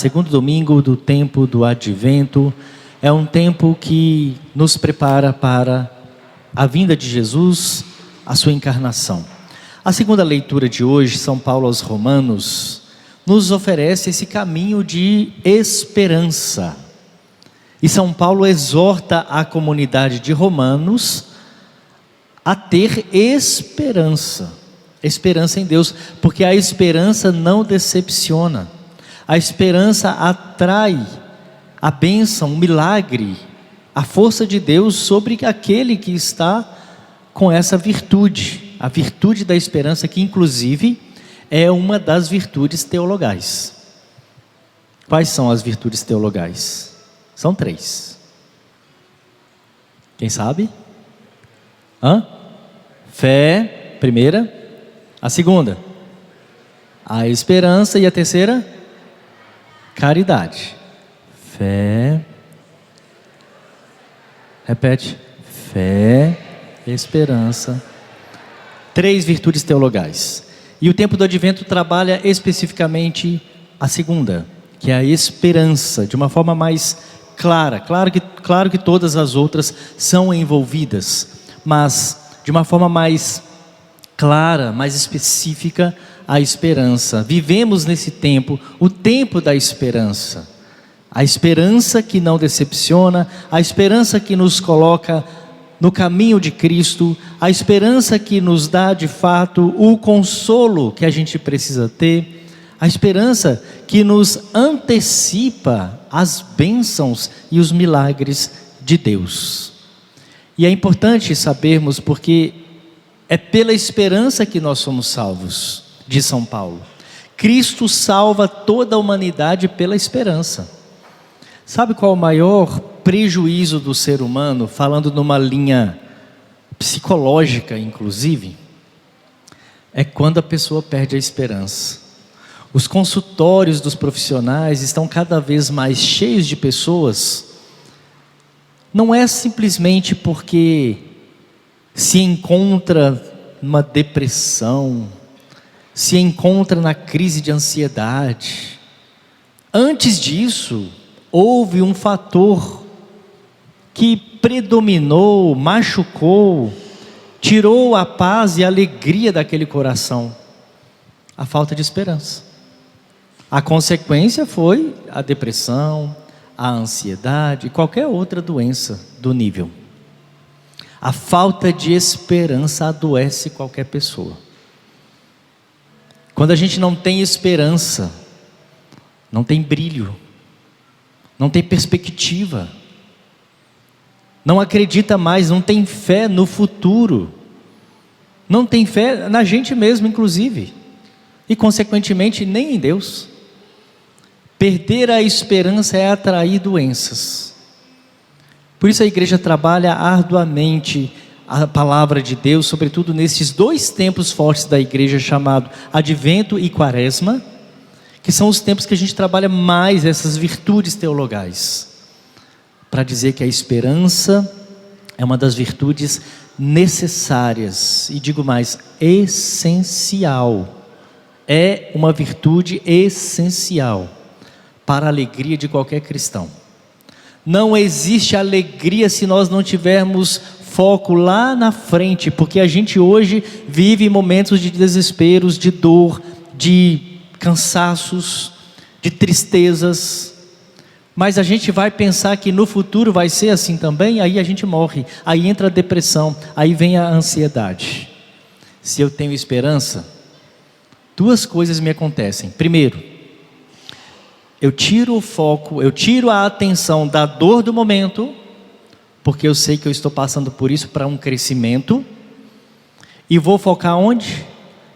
Segundo domingo do tempo do Advento é um tempo que nos prepara para a vinda de Jesus, a sua encarnação. A segunda leitura de hoje, São Paulo aos Romanos, nos oferece esse caminho de esperança. E São Paulo exorta a comunidade de Romanos a ter esperança. Esperança em Deus, porque a esperança não decepciona. A esperança atrai a bênção, o milagre, a força de Deus sobre aquele que está com essa virtude. A virtude da esperança, que inclusive é uma das virtudes teologais. Quais são as virtudes teologais? São 3. Quem sabe? Fé, primeira. A segunda? A esperança. E a terceira? Caridade. Fé. Repete. Fé, esperança. 3 virtudes teologais. E o tempo do Advento trabalha especificamente a segunda, que é a esperança, de uma forma mais clara. Claro que todas as outras são envolvidas, mas de uma forma mais clara, mais específica, a esperança. Vivemos nesse tempo, o tempo da esperança. A esperança que não decepciona, a esperança que nos coloca no caminho de Cristo, a esperança que nos dá de fato o consolo que a gente precisa ter, a esperança que nos antecipa as bênçãos e os milagres de Deus. E é importante sabermos, porque é pela esperança que nós somos salvos, diz São Paulo. Cristo salva toda a humanidade pela esperança. Sabe qual é o maior prejuízo do ser humano, falando numa linha psicológica inclusive? É quando a pessoa perde a esperança. Os consultórios dos profissionais estão cada vez mais cheios de pessoas. Não é simplesmente porque se encontra numa depressão, se encontra na crise de ansiedade. Antes disso, houve um fator que predominou, machucou, tirou a paz e a alegria daquele coração: a falta de esperança. A consequência foi a depressão, a ansiedade e qualquer outra doença do nível. A falta de esperança adoece qualquer pessoa. Quando a gente não tem esperança, não tem brilho, não tem perspectiva, não acredita mais, não tem fé no futuro, não tem fé na gente mesmo inclusive, e consequentemente nem em Deus. Perder a esperança é atrair doenças. Por isso a igreja trabalha arduamente a palavra de Deus, sobretudo nesses 2 tempos fortes da igreja, chamado Advento e Quaresma, que são os tempos que a gente trabalha mais essas virtudes teologais, para dizer que a esperança é uma das virtudes necessárias, e digo mais, essencial. É uma virtude essencial para a alegria de qualquer cristão. Não existe alegria se nós não tivermos foco lá na frente, porque a gente hoje vive momentos de desesperos, de dor, de cansaços, de tristezas, mas a gente vai pensar que no futuro vai ser assim também, aí a gente morre, aí entra a depressão, aí vem a ansiedade. Se eu tenho esperança, 2 coisas me acontecem. Primeiro, eu tiro o foco, eu tiro a atenção da dor do momento, porque eu sei que eu estou passando por isso para um crescimento, e vou focar onde?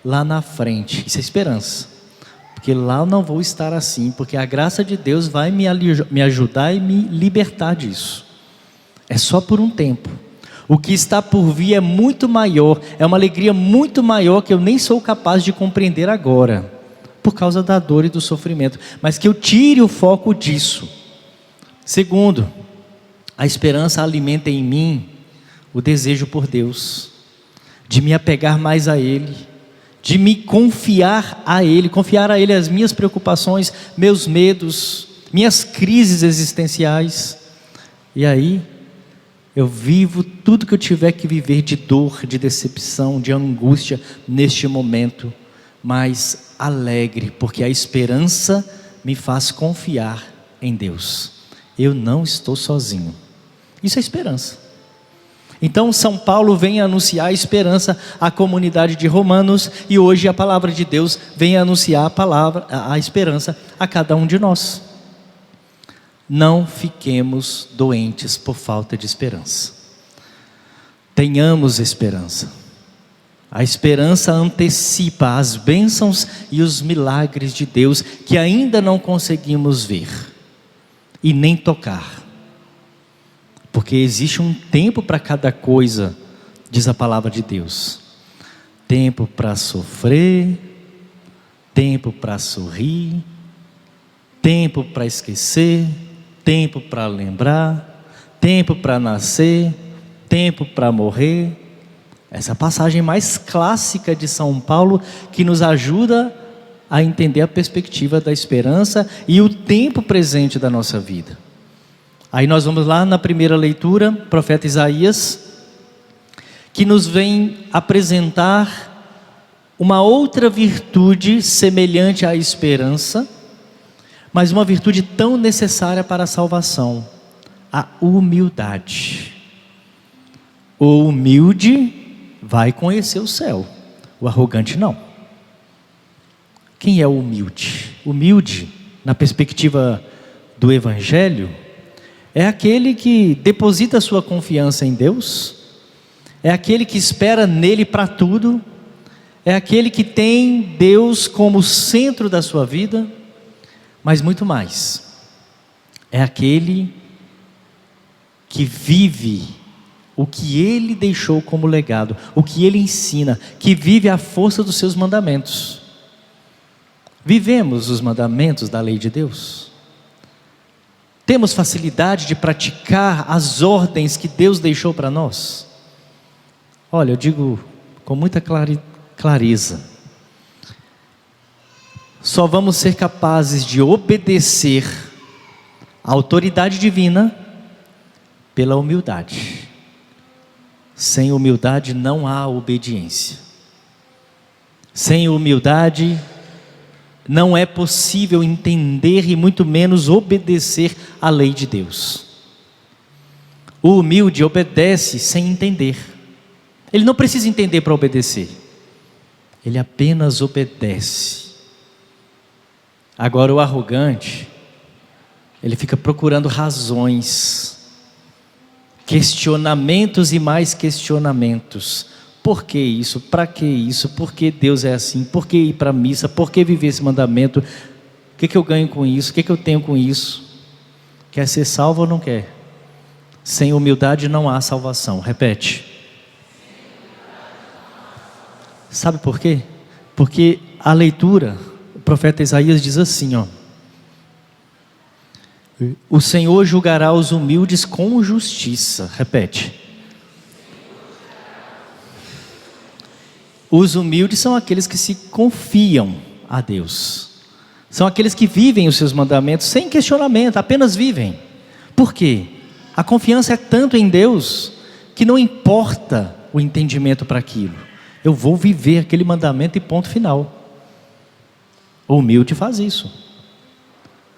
Lá na frente. Isso é esperança, porque lá eu não vou estar assim, porque a graça de Deus vai me ajudar e me libertar disso. É só por um tempo. O que está por vir é muito maior, é uma alegria muito maior que eu nem sou capaz de compreender agora, por causa da dor e do sofrimento, mas que eu tire o foco disso. Segundo, a esperança alimenta em mim o desejo por Deus, de me apegar mais a Ele, de me confiar a Ele as minhas preocupações, meus medos, minhas crises existenciais. E aí, eu vivo tudo que eu tiver que viver de dor, de decepção, de angústia neste momento, mas alegre, porque a esperança me faz confiar em Deus. Eu não estou sozinho. Isso é esperança. Então São Paulo vem anunciar a esperança à comunidade de Romanos, e hoje a palavra de Deus vem anunciar a esperança a cada um de nós. Não fiquemos doentes por falta de esperança. Tenhamos esperança. A esperança antecipa as bênçãos e os milagres de Deus que ainda não conseguimos ver e nem tocar. Porque existe um tempo para cada coisa, diz a palavra de Deus. Tempo para sofrer, tempo para sorrir, tempo para esquecer, tempo para lembrar, tempo para nascer, tempo para morrer. Essa passagem mais clássica de São Paulo, que nos ajuda a entender a perspectiva da esperança e o tempo presente da nossa vida. Aí nós vamos lá na primeira leitura, profeta Isaías, que nos vem apresentar uma outra virtude semelhante à esperança, mas uma virtude tão necessária para a salvação: a humildade. O humilde vai conhecer o céu, o arrogante não. Quem é o humilde? Humilde, na perspectiva do Evangelho, é aquele que deposita sua confiança em Deus, é aquele que espera nele para tudo, é aquele que tem Deus como centro da sua vida, mas muito mais, é aquele que vive o que Ele deixou como legado, o que Ele ensina, que vive a força dos seus mandamentos. Vivemos os mandamentos da lei de Deus? Temos facilidade de praticar as ordens que Deus deixou para nós? Olha, eu digo com muita clareza, só vamos ser capazes de obedecer à autoridade divina pela humildade. Sem humildade não há obediência. Sem humildade não é possível entender e muito menos obedecer à lei de Deus. O humilde obedece sem entender. Ele não precisa entender para obedecer. Ele apenas obedece. Agora o arrogante, ele fica procurando razões, questionamentos e mais questionamentos. Por que isso? Para que isso? Por que Deus é assim? Por que ir para a missa? Por que viver esse mandamento? O que eu ganho com isso? O que eu tenho com isso? Quer ser salvo ou não quer? Sem humildade não há salvação. Repete. Sabe por quê? Porque a leitura, o profeta Isaías diz assim, ó: o Senhor julgará os humildes com justiça. Repete. Os humildes são aqueles que se confiam a Deus. São aqueles que vivem os seus mandamentos sem questionamento, apenas vivem. Por quê? A confiança é tanto em Deus que não importa o entendimento para aquilo. Eu vou viver aquele mandamento e ponto final. O humilde faz isso.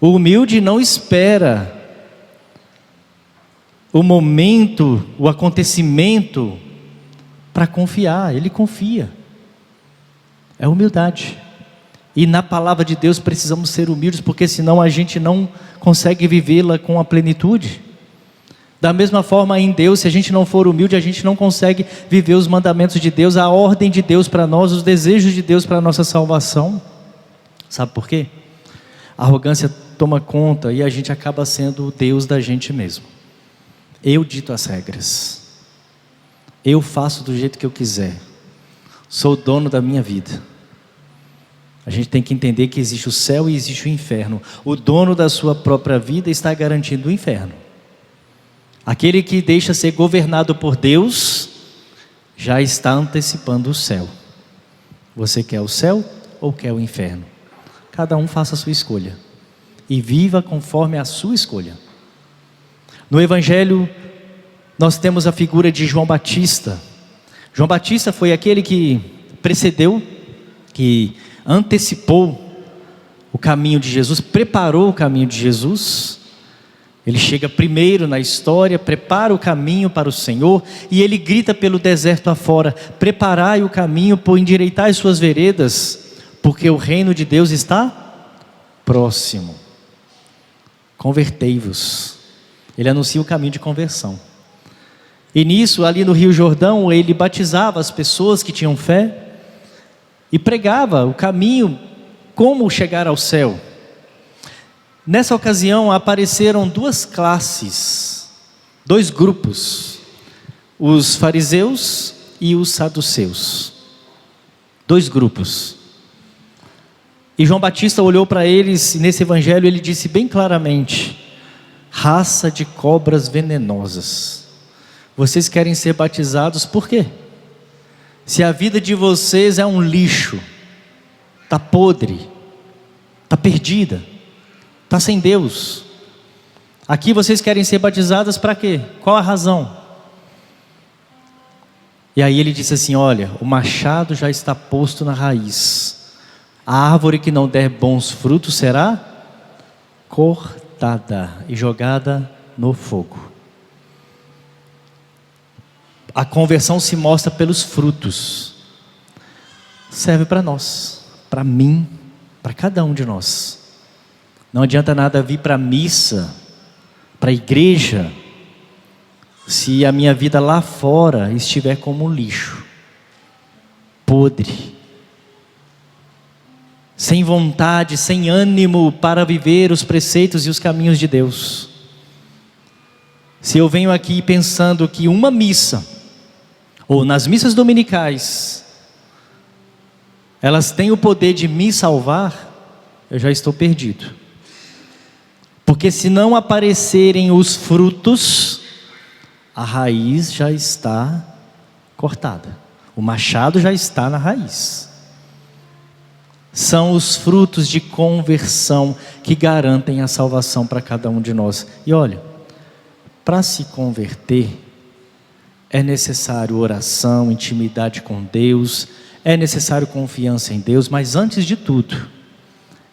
O humilde não espera o momento, o acontecimento para confiar, ele confia. É humildade. E na palavra de Deus precisamos ser humildes, porque senão a gente não consegue vivê-la com a plenitude. Da mesma forma em Deus, se a gente não for humilde, a gente não consegue viver os mandamentos de Deus, a ordem de Deus para nós, os desejos de Deus para a nossa salvação. Sabe por quê? A arrogância toma conta e a gente acaba sendo o Deus da gente mesmo. Eu dito as regras. Eu faço do jeito que eu quiser. Sou o dono da minha vida. A gente tem que entender que existe o céu e existe o inferno. O dono da sua própria vida está garantindo o inferno. Aquele que deixa ser governado por Deus já está antecipando o céu. Você quer o céu ou quer o inferno? Cada um faça a sua escolha e viva conforme a sua escolha. No Evangelho, nós temos a figura de João Batista. João Batista foi aquele que precedeu, que antecipou o caminho de Jesus, preparou o caminho de Jesus. Ele chega primeiro na história, prepara o caminho para o Senhor, e ele grita pelo deserto afora: preparai o caminho, endireitai suas veredas, porque o reino de Deus está próximo. Convertei-vos. Ele anuncia o caminho de conversão. E nisso, ali no Rio Jordão, ele batizava as pessoas que tinham fé e pregava o caminho, como chegar ao céu. Nessa ocasião apareceram duas classes, dois grupos, os fariseus e os saduceus. Dois grupos. E João Batista olhou para eles, e nesse evangelho ele disse bem claramente: raça de cobras venenosas, vocês querem ser batizados por quê? Se a vida de vocês é um lixo, está podre, está perdida, está sem Deus. Aqui vocês querem ser batizadas para quê? Qual a razão? E aí ele disse assim: olha, o machado já está posto na raiz. A árvore que não der bons frutos será cortada e jogada no fogo. A conversão se mostra pelos frutos. Serve para nós, para mim, para cada um de nós. Não adianta nada vir para a missa, para a igreja, se a minha vida lá fora estiver como um lixo, podre, sem vontade, sem ânimo para viver os preceitos e os caminhos de Deus. Se eu venho aqui pensando que uma missa, ou nas missas dominicais, elas têm o poder de me salvar, eu já estou perdido. Porque se não aparecerem os frutos, a raiz já está cortada. O machado já está na raiz. São os frutos de conversão que garantem a salvação para cada um de nós. E olha, para se converter, é necessário oração, intimidade com Deus, é necessário confiança em Deus, mas antes de tudo,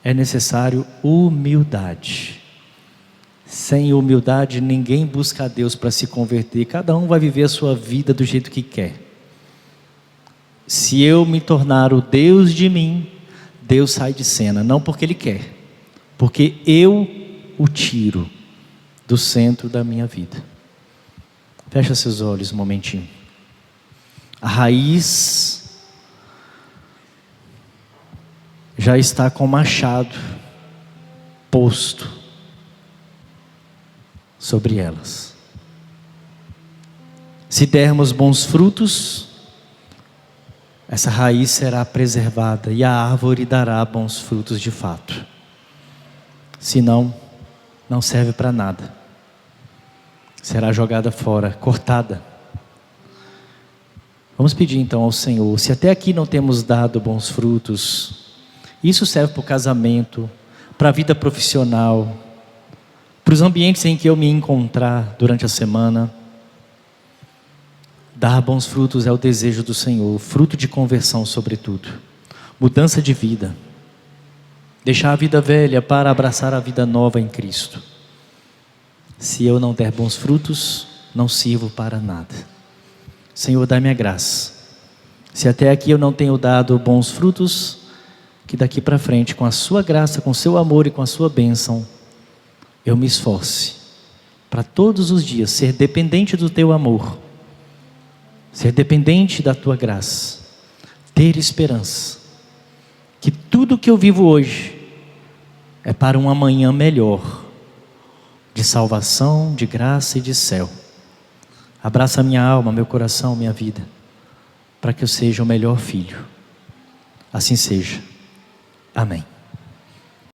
é necessário humildade. Sem humildade, ninguém busca a Deus para se converter, cada um vai viver a sua vida do jeito que quer. Se eu me tornar o Deus de mim, Deus sai de cena, não porque Ele quer, porque eu o tiro do centro da minha vida. Fecha seus olhos um momentinho. A raiz já está com o machado posto sobre elas. Se dermos bons frutos, essa raiz será preservada e a árvore dará bons frutos de fato. Se não, não serve para nada. Será jogada fora, cortada. Vamos pedir então ao Senhor, se até aqui não temos dado bons frutos, isso serve para o casamento, para a vida profissional, para os ambientes em que eu me encontrar durante a semana. Dar bons frutos é o desejo do Senhor, fruto de conversão sobretudo, mudança de vida, deixar a vida velha para abraçar a vida nova em Cristo. Se eu não der bons frutos, não sirvo para nada. Senhor, dá-me a graça. Se até aqui eu não tenho dado bons frutos, que daqui para frente, com a sua graça, com o seu amor e com a sua bênção, eu me esforce para todos os dias ser dependente do teu amor, ser dependente da tua graça, ter esperança, que tudo que eu vivo hoje é para um amanhã melhor, de salvação, de graça e de céu. Abraça minha alma, meu coração, minha vida, para que eu seja o melhor filho. Assim seja. Amém.